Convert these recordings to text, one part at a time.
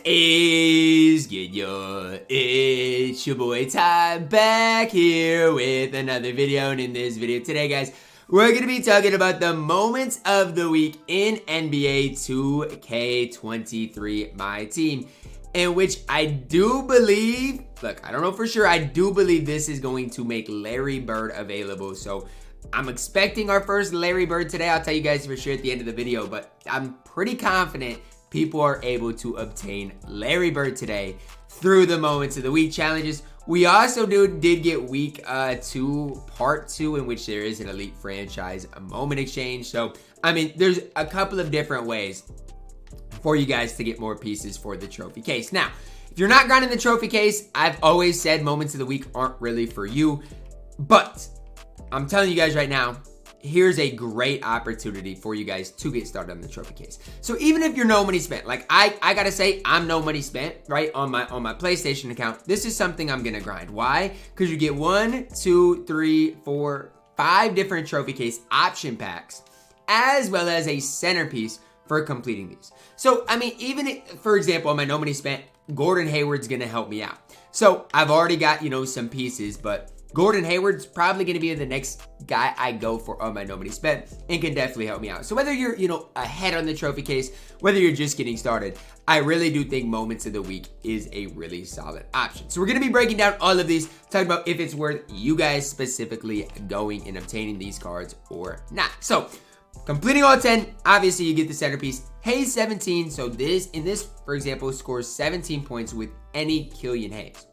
Is good, yo? It's your boy Ty back here with another video, and in this video today, guys, we're going to be talking about the moments of the week in NBA 2K23 MyTEAM, in which I do believe, look, I don't know for sure, I do believe this is going to make Larry Bird available, so I'm expecting our first Larry Bird today. I'll tell you guys for sure at the end of the video, but I'm pretty confident people are able to obtain Larry Bird today through the Moments of the Week challenges. We also did get week 2, part 2, in which there is an elite franchise moment exchange. So, I mean, there's a couple of different ways for you guys to get more pieces for the trophy case. Now, if you're not grinding the trophy case, I've always said Moments of the Week aren't really for you, but I'm telling you guys right now, here's a great opportunity for you guys to get started on the trophy case. So even if you're no money spent, like I gotta say, I'm no money spent, right, on my PlayStation account. This is something I'm gonna grind. Why? Because you get 1, 2, 3, 4, 5 different trophy case option packs, as well as a centerpiece for completing these. So I mean, even if, for example, on my no money spent, Gordon Hayward's gonna help me out. So I've already got, you know, some pieces, but Gordon Hayward's probably going to be the next guy I go for on my nobody spent and can definitely help me out. So whether you're, you know, ahead on the trophy case, whether you're just getting started, I really do think Moments of the Week is a really solid option. So we're going to be breaking down all of these, talking about if it's worth you guys specifically going and obtaining these cards or not. So completing all 10, obviously you get the centerpiece. Hayes 17, so this, for example, scores 17 points with any Killian Hayes.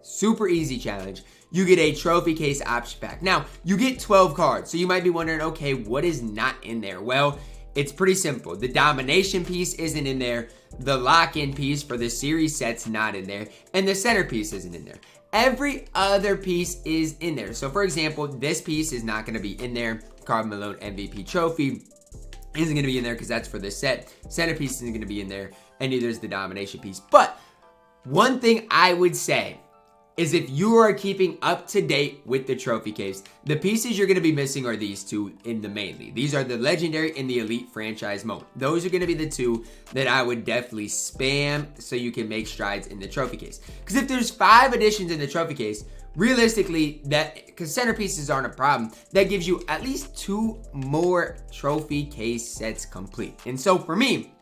Super easy challenge. You get a trophy case option pack. Now, you get 12 cards, so you might be wondering, okay, what is not in there? Well, it's pretty simple. The domination piece isn't in there. The lock-in piece for the series set's not in there. And the centerpiece isn't in there. Every other piece is in there. So, for example, this piece is not going to be in there. Karl Malone MVP trophy isn't going to be in there because that's for the set. Centerpiece isn't going to be in there. And neither is the domination piece. But one thing I would say is if you are keeping up to date with the trophy case, the pieces you're going to be missing are these two in the mainly. These are the legendary and the elite franchise mode. Those are going to be the two that I would definitely spam so you can make strides in the trophy case. Because if there's 5 additions in the trophy case, realistically, because centerpieces aren't a problem, that gives you at least 2 more trophy case sets complete. And so for me,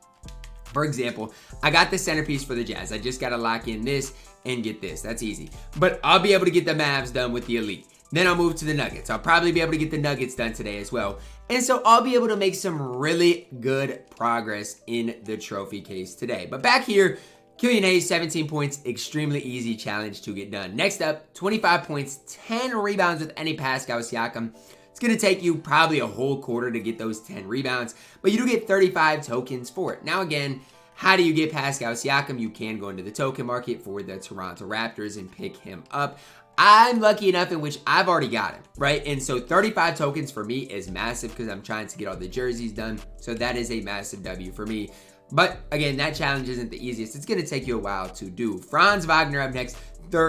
for example, I got the centerpiece for the Jazz. I just got to lock in this and get this. That's easy. But I'll be able to get the Mavs done with the Elite. Then I'll move to the Nuggets. I'll probably be able to get the Nuggets done today as well. And so I'll be able to make some really good progress in the trophy case today. But back here, Killian Hayes, 17 points, extremely easy challenge to get done. Next up, 25 points, 10 rebounds with any Pascal Siakam. It's going to take you probably a whole quarter to get those 10 rebounds, but you do get 35 tokens for it. Now again, how do you get Pascal Siakam? You can go into the token market for the Toronto Raptors and pick him up. I'm lucky enough in which I've already got him, right? And so 35 tokens for me is massive because I'm trying to get all the jerseys done. So that is a massive W for me. But again, that challenge isn't the easiest. It's going to take you a while to do. Franz Wagner up next.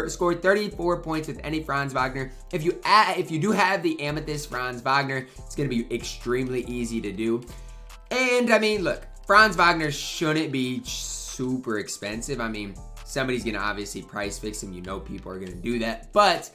Scored 34 points with any Franz Wagner. If you do have the Amethyst Franz Wagner, it's going to be extremely easy to do. And I mean, look, Franz Wagner shouldn't be super expensive. I mean, somebody's going to obviously price fix him. You know people are going to do that. But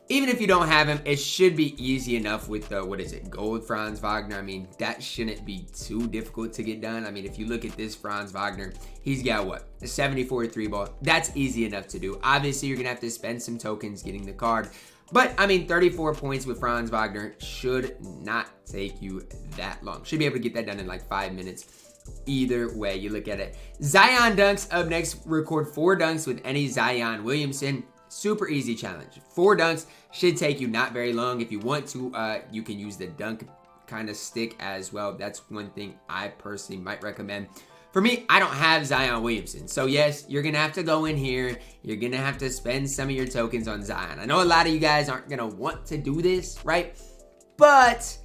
even if you don't have him, it should be easy enough with the, gold Franz Wagner. I mean, that shouldn't be too difficult to get done. I mean, if you look at this Franz Wagner, he's got what? A 74 3-ball. That's easy enough to do. Obviously, you're going to have to spend some tokens getting the card. But, I mean, 34 points with Franz Wagner should not take you that long. Should be able to get that done in like 5 minutes. Either way you look at it. Zion dunks up next. Record 4 dunks with any Zion Williamson. Super easy challenge. 4 dunks should take you not very long. If you want to, you can use the dunk kind of stick as well. That's one thing I personally might recommend. For me, I don't have Zion Williamson. So yes, you're going to have to go in here. You're going to have to spend some of your tokens on Zion. I know a lot of you guys aren't going to want to do this, right? But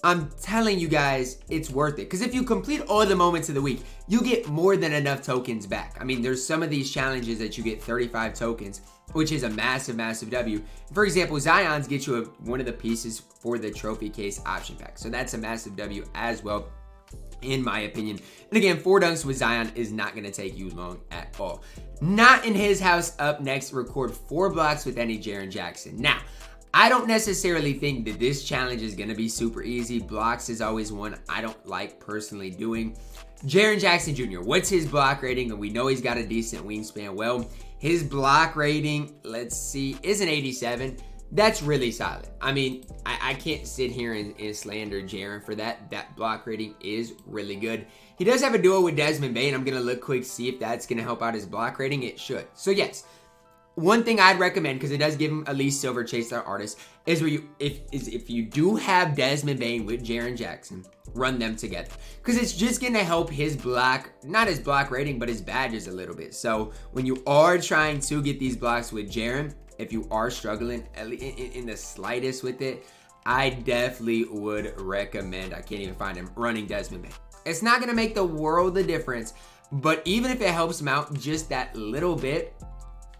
I'm telling you guys, it's worth it. Because if you complete all the moments of the week, you get more than enough tokens back. I mean, there's some of these challenges that you get 35 tokens, which is a massive, massive W. For example, Zion's get you one of the pieces for the trophy case option pack. So that's a massive W as well. in my opinion. And again, 4 dunks with Zion is not going to take you long at all. Not in his house. Up next, record 4 blocks with any Jaren Jackson. Now, I don't necessarily think that this challenge is going to be super easy. Blocks is always one I don't like personally doing. Jaren Jackson Jr., what's his block rating? And we know he's got a decent wingspan. Well, his block rating, let's see, is an 87. That's really solid. I mean, I can't sit here and slander Jaren for that. That block rating is really good. He does have a duo with Desmond Bane. I'm going to look quick, see if that's going to help out his block rating. It should. So yes, one thing I'd recommend, because it does give him at least silver chase our artist, is where if you do have Desmond Bane with Jaren Jackson, run them together, because it's just going to help his block, not his block rating, but his badges a little bit. So when you are trying to get these blocks with Jaren, if you are struggling in the slightest with it, I definitely would recommend, I can't even find him, running Desmond Bane. It's not going to make the world of difference, but even if it helps him out just that little bit,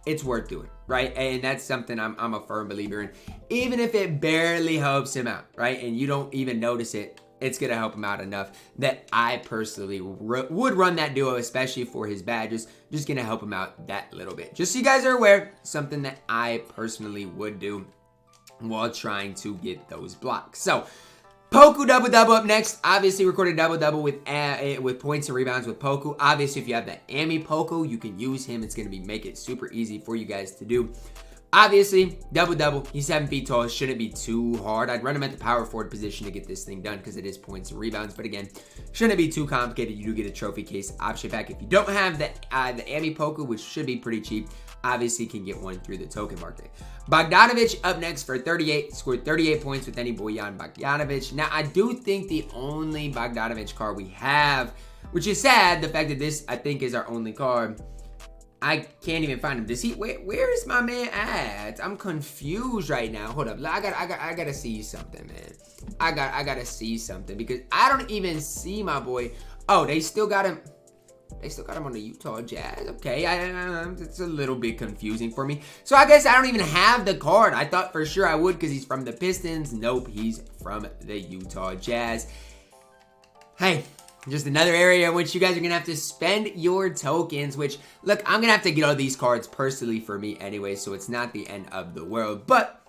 it's worth doing, right? And that's something I'm a firm believer in. Even if it barely helps him out, right? And you don't even notice it, it's going to help him out enough that I personally would run that duo, especially for his badges. Just going to help him out that little bit. Just so you guys are aware, something that I personally would do while trying to get those blocks. So, Poku double-double up next. Obviously, recorded double-double with points and rebounds with Poku. Obviously, if you have that Ami Poku, you can use him. It's going to make it super easy for you guys to do. Obviously, double-double. He's 7 feet tall. Shouldn't be too hard. I'd run him at the power forward position to get this thing done because it is points and rebounds. But again, shouldn't be too complicated. You do get a trophy case option pack. If you don't have the Ami Poku, which should be pretty cheap, obviously can get one through the token market. Bogdanovic up next for 38. Scored 38 points with any Bojan Bogdanovic. Now, I do think the only Bogdanovic card we have, which is sad, the fact that this, I think, is our only card. I can't even find him. Does he? Where is my man at? I'm confused right now. Hold up. I gotta see something, man. I gotta see something because I don't even see my boy. Oh, they still got him. They still got him on the Utah Jazz. Okay, it's a little bit confusing for me. So I guess I don't even have the card. I thought for sure I would because he's from the Pistons. Nope, he's from the Utah Jazz. Hey, just another area in which you guys are going to have to spend your tokens, which, look, I'm going to have to get all these cards personally for me anyway, so it's not the end of the world. But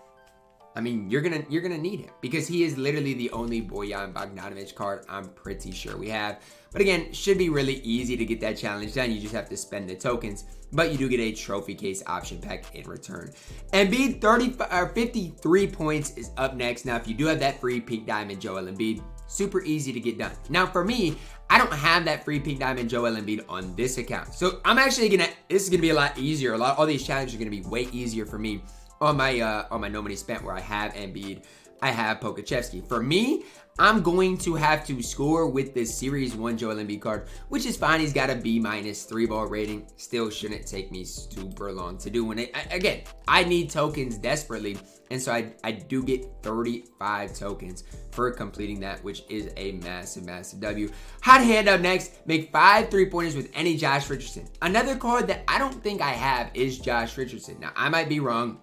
I mean, you're gonna need him because he is literally the only Bojan Bogdanovic card I'm pretty sure we have. But again, should be really easy to get that challenge done. You just have to spend the tokens, but you do get a trophy case option pack in return. Embiid 53 points is up next. Now, if you do have that free pink diamond Joel Embiid, super easy to get done. Now, for me, I don't have that free pink diamond Joel Embiid on this account, so I'm actually this is gonna be a lot easier. All these challenges are gonna be way easier for me on my No Money Spent, where I have Embiid, I have Pokachevsky. For me, I'm going to have to score with this Series 1 Joel Embiid card, which is fine. He's got a B- 3-ball rating. Still shouldn't take me super long to do. Again, I need tokens desperately, and so I do get 35 tokens for completing that, which is a massive, massive W. Hot hand up next. Make 5 3-pointers with any Josh Richardson. Another card that I don't think I have is Josh Richardson. Now, I might be wrong.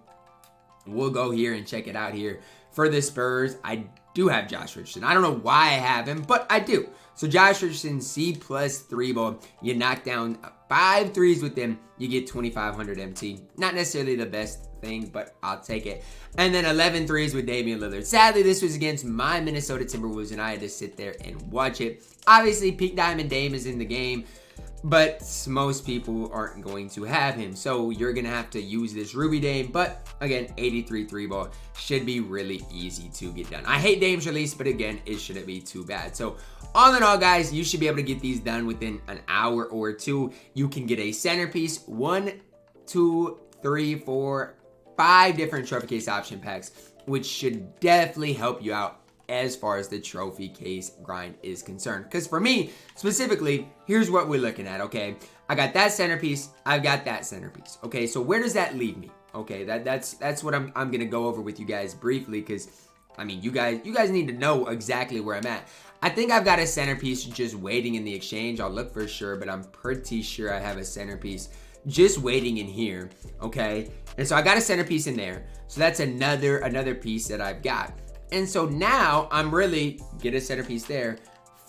We'll go here and check it out here. For the Spurs, I do have Josh Richardson. I don't know why I have him, but I do. So Josh Richardson, C+ 3-ball. You knock down 5 threes with him, you get 2,500 MT. Not necessarily the best thing, but I'll take it. And then 11 threes with Damian Lillard. Sadly, this was against my Minnesota Timberwolves, and I had to sit there and watch it. Obviously, Pink Diamond Dame is in the game, but most people aren't going to have him. So you're going to have to use this Ruby Dame. But again, 83 3-ball should be really easy to get done. I hate Dame's release, but again, it shouldn't be too bad. So all in all, guys, you should be able to get these done within an hour or two. You can get a centerpiece, 1, 2, 3, 4, 5 different trophy case option packs, which should definitely help you out as far as the trophy case grind is concerned. Because for me, specifically, here's what we're looking at, okay? I got that centerpiece, I've got that centerpiece, okay? So where does that leave me? Okay, that's what I'm gonna go over with you guys briefly, because, I mean, you guys need to know exactly where I'm at. I think I've got a centerpiece just waiting in the exchange. I'll look for sure, but I'm pretty sure I have a centerpiece just waiting in here, okay? And so I got a centerpiece in there. So that's another piece that I've got. And so now I'm really get a centerpiece there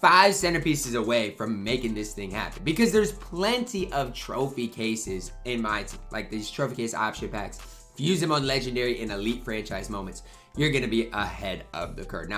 5 centerpieces away from making this thing happen, because there's plenty of trophy cases in my team, like these trophy case option packs. If you use them on legendary and elite franchise moments, you're gonna be ahead of the curve.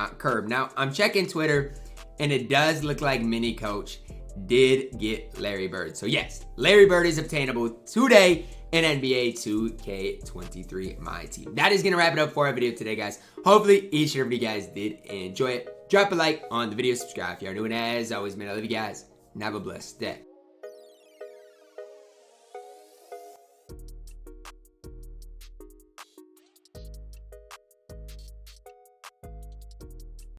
Now I'm checking Twitter, and it does look like Mini Coach did get Larry Bird. So yes, Larry Bird is obtainable today in NBA 2K23 MyTEAM. That is gonna wrap it up for our video today, guys. Hopefully each and every guys did enjoy it. Drop a like on the video, subscribe if you are new, and as always, man, I love you guys, and have a blessed day.